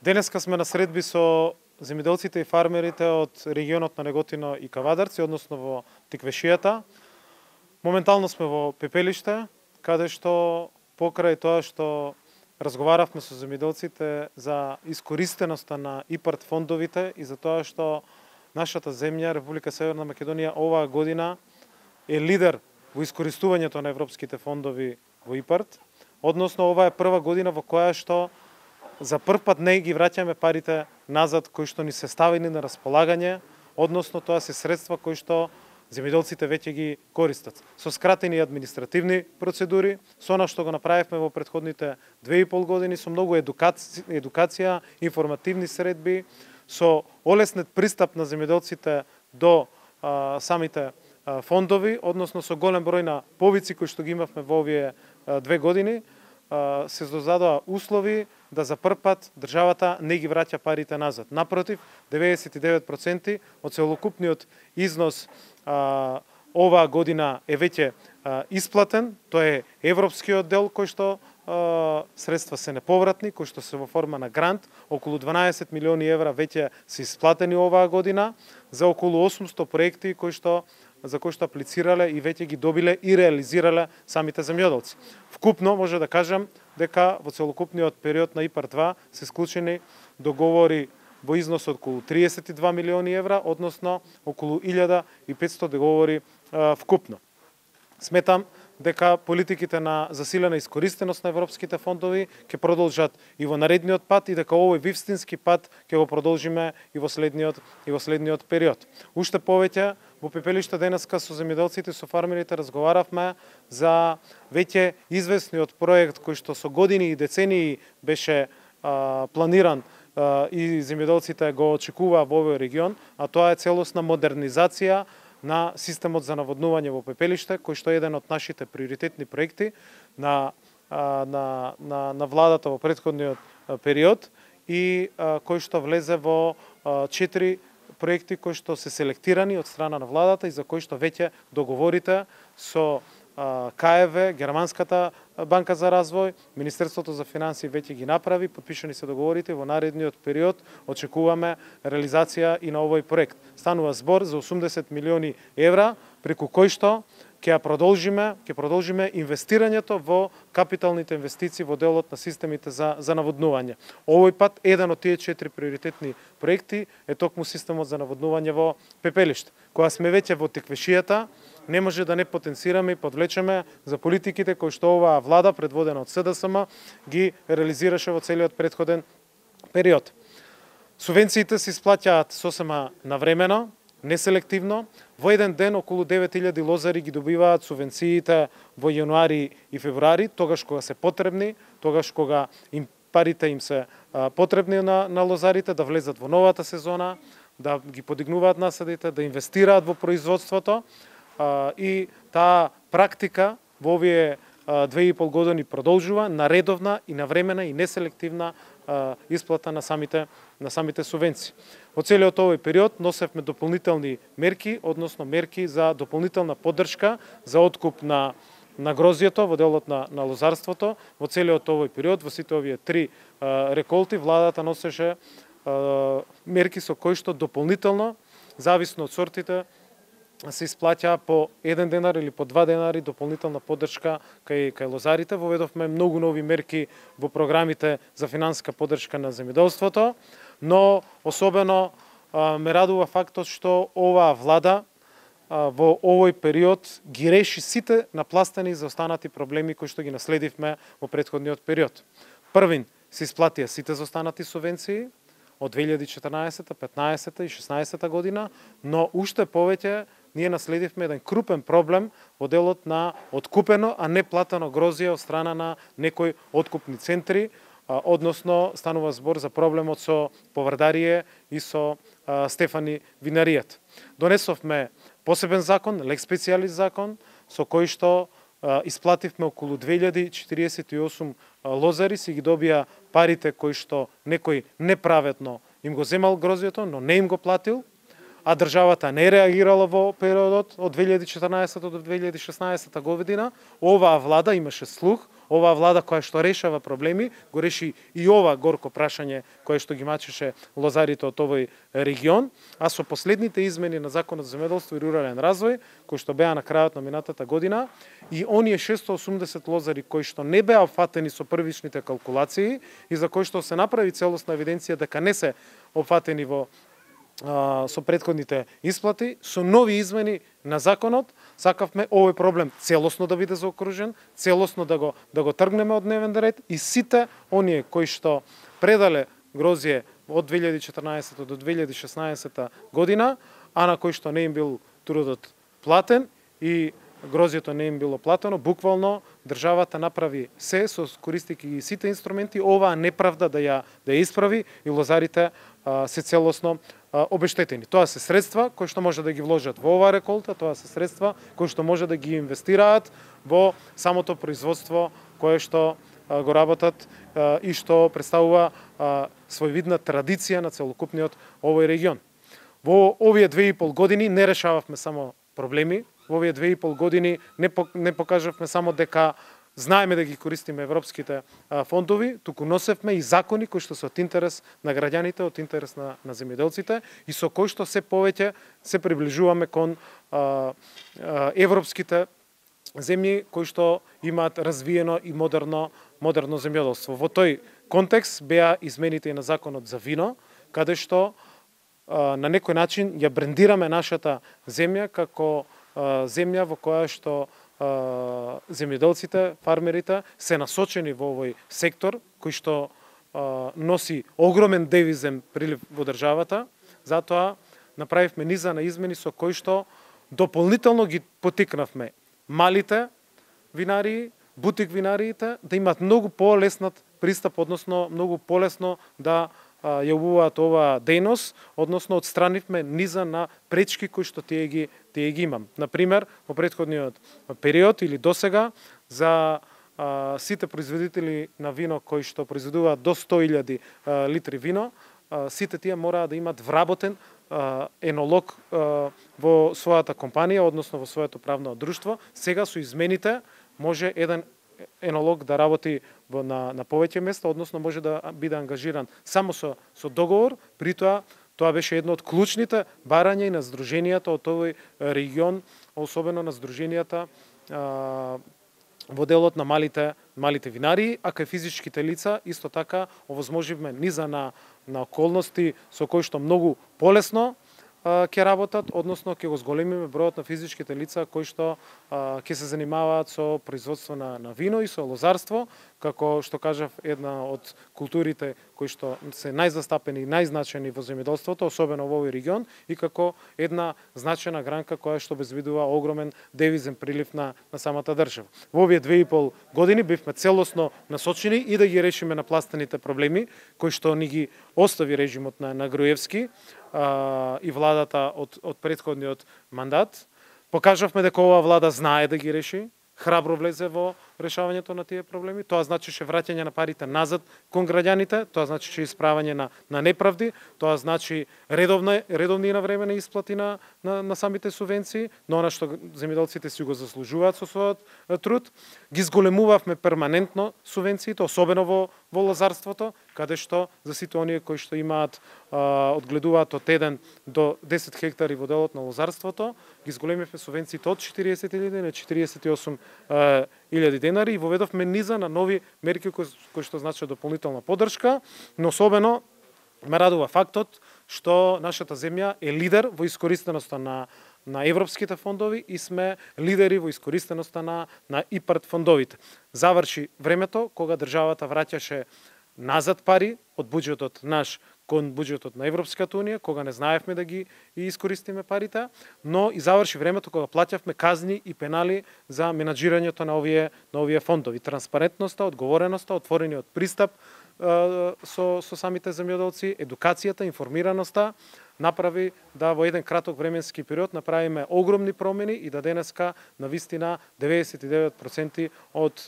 Денеска сме на средби со земјоделците и фармерите од регионот на Неготино и Кавадарци, односно во Тиквешијата. Моментално сме во пепелиште, каде што покрај тоа што разговаравме со земјоделците за искористеноста на ИПАРД фондовите и за тоа што нашата земја, Република Северна Македонија, оваа година е лидер во искористувањето на европските фондови во ИПАРД, односно ова е прва година во која што за прв пат не ги враќаме парите назад кои што ни се ставени на располагање, односно тоа се средства кои што земјоделците веќе ги користат. Со скратени административни процедури, со она што го направивме во претходните 2,5 години, со многу едукација, информативни средби, со олеснет пристап на земјоделците до самите фондови, односно со голем број на повици кои што ги имавме во овие 2 години, се создадоа услови да за прв пат државата не ги враќа парите назад. Напротив, 99% од целокупниот износ оваа година е веќе исплатен. Тоа е европскиот дел кој што средства се неповратни, кои што се во форма на грант. Околу 12 милиони евра веќе се исплатени оваа година за околу 800 проекти за кои што аплицирале и веќе ги добиле и реализирале самите земјоделци. Вкупно може да кажам дека во целокупниот период на ИПАРД 2 се склучени договори во износ од околу 32 милиони евра, односно околу 1500 договори вкупно. Сметам дека политиките на засилена искористеност на европските фондови ќе продолжат и во наредниот пат и дека овој вистински пат ќе го продолжиме и во следниот период. Уште повеќе во пепелиште денеска со земјоделците и со фармерите разговаравме за веќе известниот проект кој што со години и децении беше планиран и земјоделците го очекуваа во овој регион, а тоа е целосна модернизација на системот за наводнување во пепелиште, кој што е еден од нашите приоритетни проекти на владата во претходниот период и кој што влезе во 4 проекти кои што се селектирани од страна на владата и за кои што веќе договорите со КФВ, Германската банка за развој, Министерството за финансии веќе ги направи, подпишани се договорите, во наредниот период очекуваме реализација и на овој проект. Станува збор за 80 милиони евра, преку кој што ќе продолжиме инвестирањето во капиталните инвестиции во делот на системите за наводнување. Овој пат еден од тие 4 приоритетни проекти е токму системот за наводнување во пепелиште. Кога сме веќе во Тиквешијата, не може да не потенцираме и подвлечеме за политиките кои што оваа влада, предводена од СДСМ, ги реализираше во целиот претходен период. Субвенциите се исплаќаат сосема навремено, неселективно. Во еден ден околу 9000 лозари ги добиваат субвенциите во јануари и февруари, тогаш кога се потребни, тогаш кога парите им се потребни на лозарите да влезат во новата сезона, да ги подигнуваат насадите, да инвестираат во производството. И таа практика во овие 2,5 години продолжува наредовна и навремена и неселективна исплата на самите субвенции. Во целиот овој период носевме дополнителни мерки, односно мерки за дополнителна поддршка за откуп на грозјето во делот на лозарството. Во целиот овој период, во сите овие 3 реколти, владата носеше мерки со кои што дополнително, зависно од сортите, се исплаќа по 1 денар или по 2 денари дополнителна поддршка кај лозарите. Воведовме многу нови мерки во програмите за финансиска поддршка на земјоделството, но особено ме радува фактот што оваа влада во овој период ги реши сите напластени за останати проблеми кои што ги наследивме во претходниот период. Првин се исплатија сите заостанати субвенции од 2014, 15 и 16 година, но уште повеќе ние наследивме еден крупен проблем во делот на откупено, а не платено грозје од страна на некои откупни центри, односно станува збор за проблемот со Поврдарие и со Стефани винаријата. Донесовме посебен закон, лекс специјалис закон, со кој што исплативме околу 2048 лозари, си ги добија парите кои што некој неправедно им го земал грозјето, но не им го платил, а државата не реагирала во периодот од 2014 до 2016 година. Оваа влада имаше слух, оваа влада која што решава проблеми, го реши и ова горко прашање кое што ги мачеше лозарите од овој регион, а со последните измени на Законот за земјоделство и рурален развој, кои што беа на крајот на минатата година, и оние 680 лозари кои што не беа опфатени со првичните калкулации и за кои што се направи целосна евиденција дека не се опфатени со претходните исплати, со нови измени на законот, сакавме овој проблем целосно да биде заокружен, целосно да го тргнеме од дневен ред и сите оние кои што предале грозје од 2014 до 2016 година, а на кои што не им бил трудот платен и грозјето не им било платено, буквално државата направи се со користејќи сите инструменти оваа неправда да ја исправи и лозарите се целосно обештетени. Тоа се средства кои што може да ги вложат во оваа реколта, тоа се средства кои што може да ги инвестираат во самото производство кое што го работат и што представува своевидна традиција на целокупниот овој регион. Во овие 2,5 години не решававме само проблеми, во овие 2,5 години не покажавме само дека знаеме да ги користиме европските фондови, туку носевме и закони кои што се од интерес на граѓаните, од интерес на земјоделците и со кои што се повеќе се приближуваме кон европските земји кои што имаат развиено и модерно земјоделство. Во тој контекст беа измените и на законот за вино, каде што на некој начин ја брендираме нашата земја како земја во која што земјоделците, фармерите се насочени во овој сектор кој што носи огромен девизен прилив во државата. Затоа направивме низа на измени со кои што дополнително ги потикнавме малите винарии, бутик винариите да имат многу полеснат пристап, односно многу полесно да јавуваат оваа дејност, односно отстранивме низа на пречки кои што тие ги имам. Например, во претходниот период или досега за сите производители на вино кои што произведуваат до 100.000 литри вино, сите тие мораат да имат вработен енолог во својата компанија, односно во своето правно друштво. Сега со измените може еден енолог да работи на повеќе места, односно може да биде ангажиран само со договор. При тоа беше едно од клучните барања и на здруженијата од овој регион, особено на здруженијата во делот на малите винарии, а кај физичките лица исто така овозможивме низа на околности со кои што многу полесно ќе работат, односно ќе го зголемиме бројот на физичките лица кои што ќе се занимаваат со производство на вино и со лозарство, како што кажав, една од културите кои што се најзастапени и најзначајни во земјоделството, особено во овој регион, и како една значајна гранка која што обезбедува огромен девизен прилив на самата држава. Во овие 2,5 години бивме целосно насочени и да ги решиме напластените проблеми кои што ни ги остави режимот на Груевски и владата од претходниот мандат. Покажавме дека оваа влада знае да ги реши, храбро влезе во решавањето на тие проблеми. Тоа значише враќање на парите назад кон граѓаните, тоа значише исправање на неправди, тоа значи редовни и навремени исплати на самите субвенции, но она што земјоделците си го заслужуваат со својот труд. Ги зголемувавме перманентно субвенциите, особено во лозарството, каде што за сите оние кои што имаат одгледуваат од 1 до 10 хектари во делот на лозарството, ги зголемивме субвенциите од 40.000 на 48.000 денари и воведовме низа на нови мерки кои што значат дополнителна поддршка, но особено ме радува фактот што нашата земја е лидер во искористеноста на европските фондови и сме лидери во искористеноста на ИПАРД фондовите. Заврши времето кога државата враќаше назад пари од буџетот наш кон буџетот на Европската унија, кога не знаевме да ги искористиме парите, но и заврши времето кога плаќавме казни и пенали за менаџирањето на овие фондови. Транспарентноста, одговореноста, отворениот пристап со самите земјоделци, едукацијата, информираноста направи да во еден краток временски период направиме огромни промени и да денеска навистина 99% од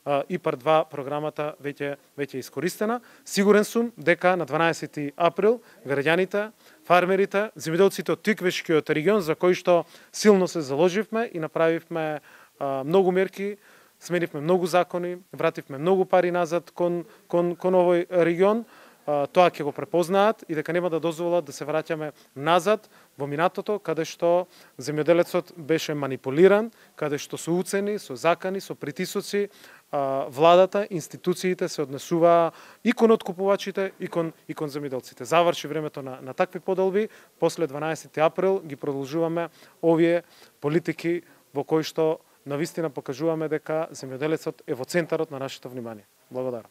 ИПАР-2 програмата веќе е искористена. Сигурен сум дека на 12 април граѓаните, фармерите, земјоделците од Тиквешкиот регион за кои што силно се заложивме и направивме многу мерки сменивме многу закони, вративме многу пари назад кон овој регион, тоа ќе го препознаат и дека нема да дозволат да се враќаме назад во минатото, каде што земјоделецот беше манипулиран, каде што со уцени, со закани, со притисоци, владата, институциите се однесуваа и кон откупувачите и кон земјоделците. Заврши времето на такви поделби, после 12 април ги продолжуваме овие политики во кои што навистина покажуваме дека земјоделецот е во центарот на нашето внимание. Благодарам.